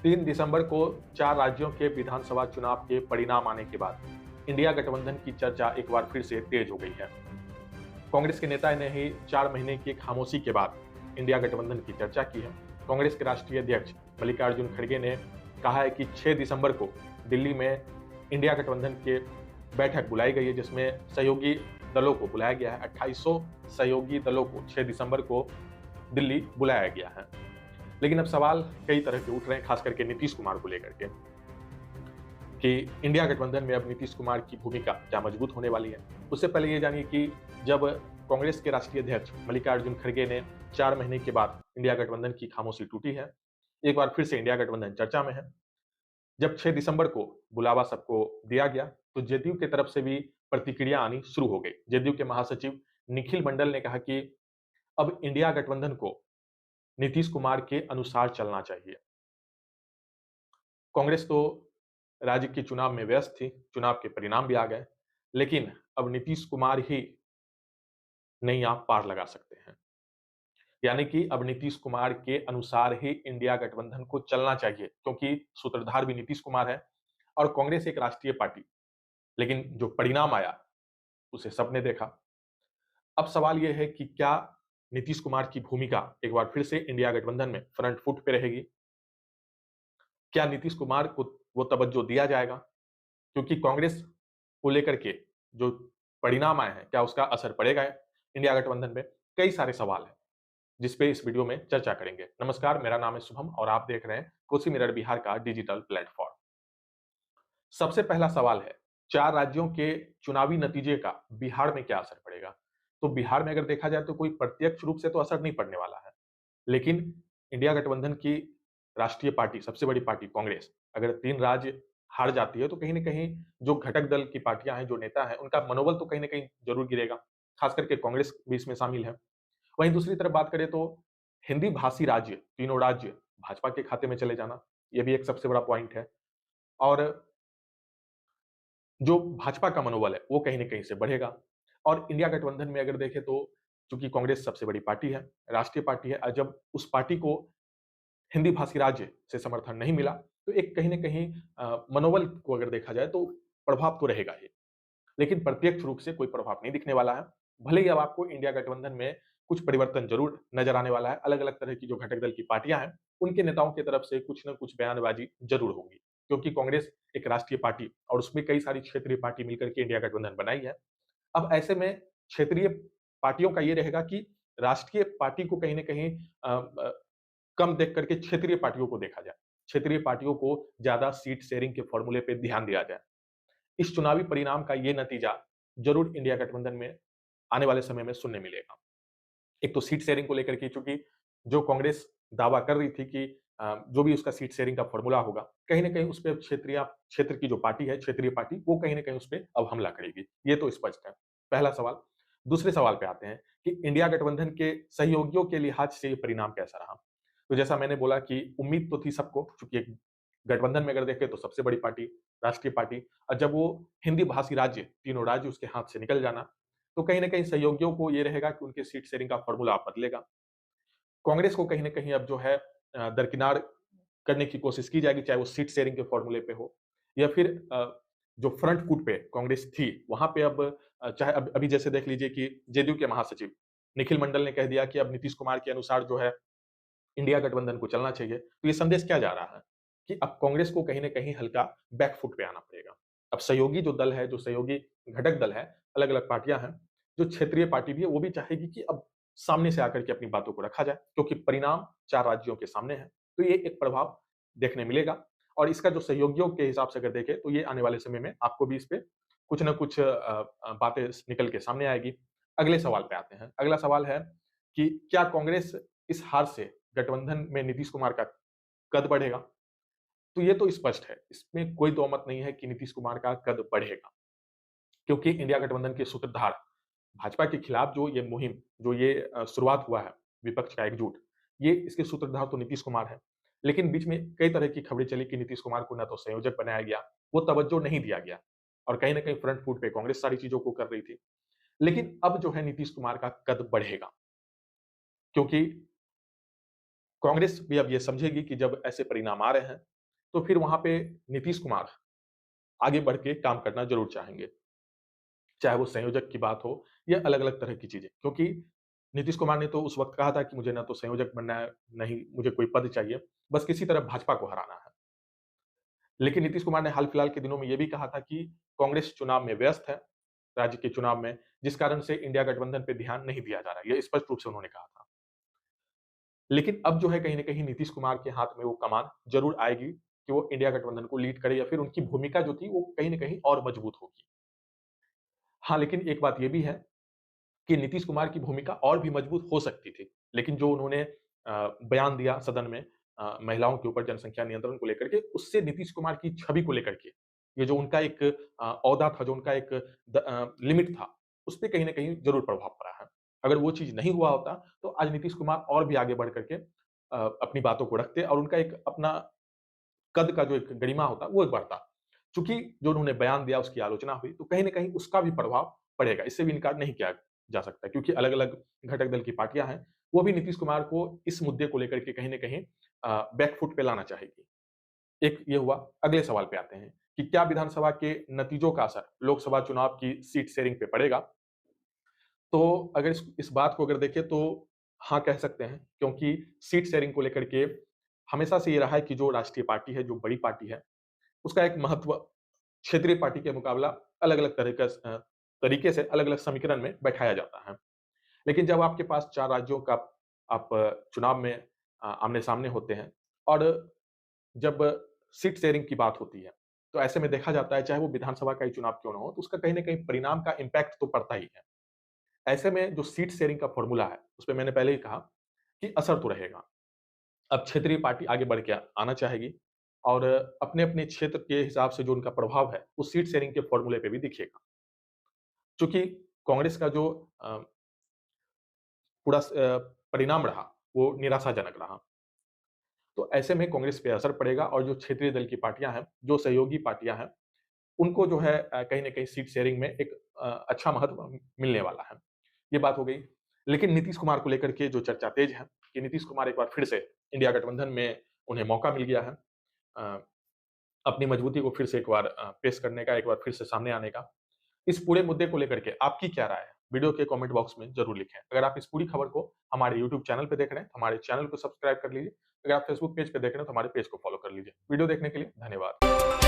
3 दिसंबर को 4 राज्यों के विधानसभा चुनाव के परिणाम आने के बाद इंडिया गठबंधन की चर्चा एक बार फिर से तेज हो गई है। कांग्रेस के नेता ने ही 4 महीने की खामोशी के बाद इंडिया गठबंधन की चर्चा की है। कांग्रेस के राष्ट्रीय अध्यक्ष मल्लिकार्जुन खड़गे ने कहा है कि 6 दिसंबर को दिल्ली में इंडिया गठबंधन के बैठक बुलाई गई है, जिसमें सहयोगी दलों को बुलाया गया है। 2800 सहयोगी दलों को 6 दिसंबर को दिल्ली बुलाया गया है। लेकिन अब सवाल कई तरह के उठ रहे हैं, खास करके नीतीश कुमार को लेकर के, कि इंडिया गठबंधन में अब नीतीश कुमार की भूमिका क्या मजबूत होने वाली है। उससे पहले ये जानिए कि जब कांग्रेस के राष्ट्रीय अध्यक्ष मल्लिकार्जुन खड़गे ने 4 महीने के बाद इंडिया गठबंधन की खामोशी टूटी है, एक बार फिर से इंडिया गठबंधन चर्चा में है। जब 6 दिसंबर को बुलावा सबको दिया गया, तो जदयू की तरफ से भी प्रतिक्रिया आनी शुरू हो गई। जदयू के महासचिव निखिल मंडल ने कहा कि अब इंडिया गठबंधन को नीतीश कुमार के अनुसार चलना चाहिए। कांग्रेस तो राज्य के चुनाव में व्यस्त थी, चुनाव के परिणाम भी आ गए, लेकिन अब नीतीश कुमार ही नैया पार लगा सकते हैं। यानी कि अब नीतीश कुमार के अनुसार ही इंडिया गठबंधन को चलना चाहिए, क्योंकि सूत्रधार भी नीतीश कुमार है और कांग्रेस एक राष्ट्रीय पार्टी। लेकिन जो परिणाम आया, उसे सबने देखा। अब सवाल यह है कि क्या नीतीश कुमार की भूमिका एक बार फिर से इंडिया गठबंधन में फ्रंट फुट पे रहेगी? क्या नीतीश कुमार को वो तवज्जो दिया जाएगा? क्योंकि कांग्रेस को लेकर के जो परिणाम आए हैं, क्या उसका असर पड़ेगा इंडिया गठबंधन में? कई सारे सवाल हैं, जिस पे इस वीडियो में चर्चा करेंगे। नमस्कार, मेरा नाम है शुभम और आप देख रहे हैं कोसी मिरर बिहार का डिजिटल प्लेटफॉर्म। सबसे पहला सवाल है, 4 राज्यों के चुनावी नतीजे का बिहार में क्या असर पड़ेगा? तो बिहार में अगर देखा जाए तो कोई प्रत्यक्ष रूप से तो असर नहीं पड़ने वाला है। लेकिन इंडिया गठबंधन की राष्ट्रीय पार्टी, सबसे बड़ी पार्टी कांग्रेस, अगर 3 राज्य हार जाती है, तो कहीं न कहीं जो घटक दल की पार्टियाँ हैं, जो नेता हैं, उनका मनोबल तो कहीं न कहीं ज़रूर गिरेगा। खास करके कांग्रेस भी इसमें शामिल है। वहीं दूसरी तरफ बात करें तो हिंदी भाषी राज्य, तीनों राज्य भाजपा के खाते में चले जाना, ये भी एक सबसे बड़ा पॉइंट है। और जो भाजपा का मनोबल है, वो कहीं न कहीं से बढ़ेगा। और इंडिया गठबंधन में अगर देखें तो चूँकि कांग्रेस सबसे बड़ी पार्टी है, राष्ट्रीय पार्टी है, जब उस पार्टी को हिंदी भाषी राज्य से समर्थन नहीं मिला, तो एक कहीं न कहीं मनोबल को अगर देखा जाए तो प्रभाव तो रहेगा ही। लेकिन प्रत्यक्ष रूप से कोई प्रभाव नहीं दिखने वाला है। भले ही अब आपको इंडिया गठबंधन में कुछ परिवर्तन ज़रूर नज़र आने वाला है। अलग-अलग तरह की जो घटक दल की पार्टियाँ हैं, उनके नेताओं की तरफ से कुछ न कुछ बयानबाज़ी ज़रूर होगी। क्योंकि कांग्रेस एक राष्ट्रीय पार्टी और उसमें कई सारी क्षेत्रीय पार्टी मिलकर के इंडिया गठबंधन बनाई है। अब ऐसे में क्षेत्रीय पार्टियों का ये रहेगा कि राष्ट्रीय पार्टी को कहीं न कहीं कम देख करके क्षेत्रीय पार्टियों को देखा जाए। क्षेत्रीय पार्टियों को ज़्यादा सीट शेयरिंग के फॉर्मूले पे ध्यान दिया जाए। इस चुनावी परिणाम का ये नतीजा ज़रूर इंडिया गठबंधन में आने वाले समय में सुनने मिलेगा। एक तो सीट शेयरिंग को लेकर के, चूँकि जो कांग्रेस दावा कर रही थी कि जो भी उसका सीट शेयरिंग का फॉर्मूला होगा, कहीं न कहीं उसपे क्षेत्र की जो पार्टी है, क्षेत्रीय पार्टी, वो कहीं न कहीं उसपे अब हमला करेगी। ये तो स्पष्ट है, पहला सवाल। दूसरे सवाल पे आते हैं कि इंडिया गठबंधन के सहयोगियों के लिहाज से ये परिणाम कैसा रहा? तो जैसा मैंने बोला कि उम्मीद तो थी सबको, चूँकि एक गठबंधन में अगर देखें तो सबसे बड़ी पार्टी, राष्ट्रीय पार्टी, और जब वो हिंदी भाषी राज्य, तीनों राज्य उसके हाथ से निकल जाना, तो कहीं न कहीं सहयोगियों को ये रहेगा कि उनके सीट शेयरिंग का फॉर्मूला अब बदलेगा। कांग्रेस को कहीं न कहीं अब जो है दरकिनार करने की कोशिश की जाएगी, चाहे वो सीट शेयरिंग के फॉर्मूले पे हो या फिर जो फ्रंट फुट पे कांग्रेस थी, वहाँ पे अब चाहे अब अभी जैसे देख लीजिए कि जेडीयू के महासचिव निखिल मंडल ने कह दिया कि अब नीतीश कुमार के अनुसार जो है इंडिया गठबंधन को चलना चाहिए। तो ये संदेश क्या जा रहा है कि अब कांग्रेस को कहीं न कहीं हल्का बैक फुट पे आना पड़ेगा। अब सहयोगी जो दल है, जो सहयोगी घटक दल है, अलग-अलग पार्टियाँ हैं, जो क्षेत्रीय पार्टी भी है, वो भी चाहेगी कि अब सामने से आकर के अपनी बातों को रखा जाए, क्योंकि परिणाम 4 राज्यों के सामने है। तो ये एक प्रभाव देखने मिलेगा और इसका जो सहयोगियों के हिसाब से अगर देखें, तो ये आने वाले समय में आपको भी इस पे कुछ न कुछ बातें निकल के सामने आएगी। अगले सवाल पे आते हैं। अगला सवाल है कि क्या कांग्रेस इस हार से गठबंधन में नीतीश कुमार का कद बढ़ेगा? तो ये तो स्पष्ट है, इसमें कोई दो-मत नहीं है कि नीतीश कुमार का कद बढ़ेगा, क्योंकि इंडिया गठबंधन के सूत्रधार भाजपा के खिलाफ जो ये मुहिम, जो ये शुरुआत हुआ है, विपक्ष का एकजुट, ये इसके सूत्रधार तो नीतीश कुमार हैं। लेकिन बीच में कई तरह की खबरें चली कि नीतीश कुमार को ना तो संयोजक बनाया गया, वो तवज्जो नहीं दिया गया और कहीं न कहीं फ्रंट फुट पे कांग्रेस सारी चीज़ों को कर रही थी। लेकिन अब जो है नीतीश कुमार का कद बढ़ेगा, क्योंकि कांग्रेस भी अब ये समझेगी कि जब ऐसे परिणाम आ रहे हैं, तो फिर वहाँ पे नीतीश कुमार आगे बढ़ के काम करना ज़रूर चाहेंगे। चाहे वो संयोजक की बात हो या अलग-अलग तरह की चीज़ें। क्योंकि नीतीश कुमार ने तो उस वक़्त कहा था कि मुझे ना तो संयोजक बनना है, नहीं मुझे कोई पद चाहिए, बस किसी तरह भाजपा को हराना है। लेकिन नीतीश कुमार ने हाल-फिलहाल के दिनों में ये भी कहा था कि कांग्रेस चुनाव में व्यस्त है, राज्य के चुनाव में, जिस कारण से इंडिया गठबंधन पे ध्यान नहीं दिया जा रहा है। ये स्पष्ट रूप से उन्होंने कहा था। लेकिन अब जो है कहीं न कहीं नीतीश कुमार के हाथ में वो कमान ज़रूर आएगी कि वो इंडिया गठबंधन को लीड करे या फिर उनकी भूमिका जो थी वो कहीं न कहीं और मजबूत होगी। हाँ, लेकिन एक बात ये भी है कि नीतीश कुमार की भूमिका और भी मजबूत हो सकती थी। लेकिन जो उन्होंने बयान दिया सदन में महिलाओं के ऊपर जनसंख्या नियंत्रण को लेकर के, उससे नीतीश कुमार की छवि को लेकर के, ये जो उनका एक ओहदा था, जो उनका एक लिमिट था, उसपे कहीं न कहीं ज़रूर प्रभाव पड़ा है। अगर वो चीज़ नहीं हुआ होता, तो आज नीतीश कुमार और भी आगे बढ़ कर के अपनी बातों को रखते और उनका एक अपना कद का जो एक गरिमा होता, वो बढ़ता। चूँकि जो उन्होंने बयान दिया, उसकी आलोचना हुई, तो कहीं न कहीं उसका भी प्रभाव पड़ेगा। इससे भी इनकार नहीं किया जा सकता क्योंकि अलग-अलग घटक दल की पार्टियाँ हैं, वो भी नीतीश कुमार को इस मुद्दे को लेकर के कहीं न कहीं बैक फुट पे लाना चाहेगी। एक ये हुआ, अगले सवाल पे आते हैं कि क्या विधानसभा के नतीजों का असर लोकसभा चुनाव की सीट शेयरिंग पे पड़ेगा? तो अगर इस बात को अगर देखें तो हाँ, कह सकते हैं क्योंकि सीट शेयरिंग को लेकर के हमेशा से ये रहा है कि जो राष्ट्रीय पार्टी है, जो बड़ी पार्टी है, उसका एक महत्व क्षेत्रीय पार्टी के मुकाबला अलग-अलग तरीके से अलग-अलग समीकरण में बैठाया जाता है। लेकिन जब आपके पास 4 राज्यों का आप चुनाव में आमने-सामने होते हैं और जब सीट शेयरिंग की बात होती है, तो ऐसे में देखा जाता है चाहे वो विधानसभा का ही चुनाव क्यों ना हो, तो उसका कहीं न कहीं परिणाम का इम्पैक्ट तो पड़ता ही है। ऐसे में जो सीट शेयरिंग का फ़ॉर्मूला है, उसपे मैंने पहले ही कहा कि असर तो रहेगा। अब क्षेत्रीय पार्टी आगे बढ़ के आना चाहेगी और अपने-अपने क्षेत्र के हिसाब से जो उनका प्रभाव है, वो सीट शेयरिंग के फ़ॉर्मूले पे भी दिखेगा। चूँकि कांग्रेस का जो पूरा परिणाम रहा, वो निराशाजनक रहा। तो ऐसे में कांग्रेस पे असर पड़ेगा और जो क्षेत्रीय दल की पार्टियाँ हैं, जो सहयोगी पार्टियाँ हैं, उनको जो है कहीं न कहीं सीट शेयरिंग में एक अच्छा महत्व मिलने वाला है। ये बात हो गई। लेकिन नीतीश कुमार को लेकर के जो चर्चा तेज़ है कि नीतीश कुमार एक बार फिर से इंडिया गठबंधन में उन्हें मौका मिल गया है। अ, अपनी मजबूती को फिर से एक बार पेश करने का, एक बार फिर से सामने आने का। इस पूरे मुद्दे को लेकर के आपकी क्या राय है? वीडियो के कमेंट बॉक्स में ज़रूर लिखें। अगर आप इस पूरी खबर को हमारे यूट्यूब चैनल पे देख रहे हैं, तो हमारे चैनल को सब्सक्राइब कर लीजिए। अगर आप फेसबुक पेज पे देख रहे हैं, तो हमारे पेज को फॉलो कर लीजिए। वीडियो देखने के लिए धन्यवाद।